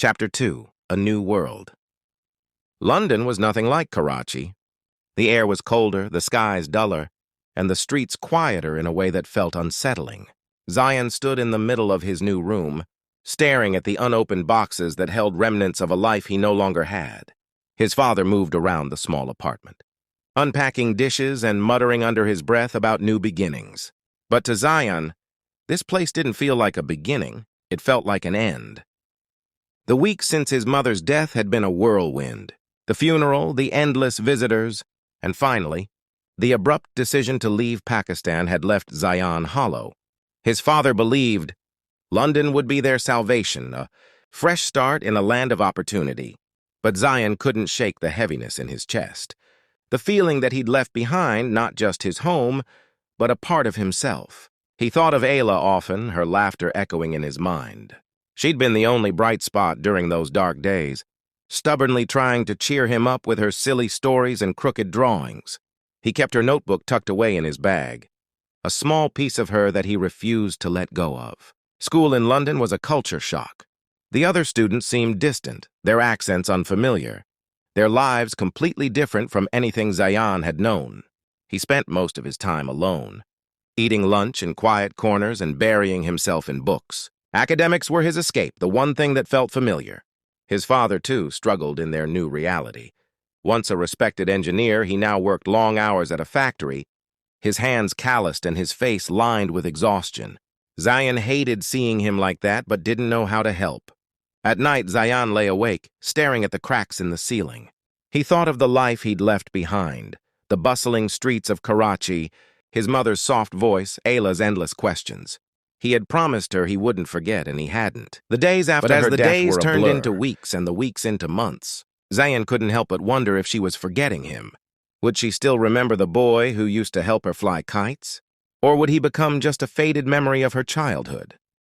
Chapter 2: A New World. London was nothing like Karachi. The air was colder, the skies duller, and the streets quieter in a way that felt unsettling. Zayan stood in the middle of his new room, staring at the unopened boxes that held remnants of a life he no longer had. His father moved around the small apartment, unpacking dishes and muttering under his breath about new beginnings. But to Zayan, this place didn't feel like a beginning, it felt like an end. The week since his mother's death had been a whirlwind. The funeral, the endless visitors, and finally, the abrupt decision to leave Pakistan had left Zayan hollow. His father believed London would be their salvation, a fresh start in a land of opportunity. But Zayan couldn't shake the heaviness in his chest, the feeling that he'd left behind not just his home, but a part of himself. He thought of Ayla often, her laughter echoing in his mind. She'd been the only bright spot during those dark days, stubbornly trying to cheer him up with her silly stories and crooked drawings. He kept her notebook tucked away in his bag, a small piece of her that he refused to let go of. School in London was a culture shock. The other students seemed distant, their accents unfamiliar, their lives completely different from anything Zayan had known. He spent most of his time alone, eating lunch in quiet corners and burying himself in books. Academics were his escape, the one thing that felt familiar. His father, too, struggled in their new reality. Once a respected engineer, he now worked long hours at a factory, his hands calloused and his face lined with exhaustion. Zayan hated seeing him like that, but didn't know how to help. At night, Zayan lay awake, staring at the cracks in the ceiling. He thought of the life he'd left behind, the bustling streets of Karachi, his mother's soft voice, Ayla's endless questions. He had promised her he wouldn't forget, and he hadn't. The days after her death were a blur. But as the days turned into weeks and the weeks into months, Zayan couldn't help but wonder if she was forgetting him. Would she still remember the boy who used to help her fly kites? Or would he become just a faded memory of her childhood?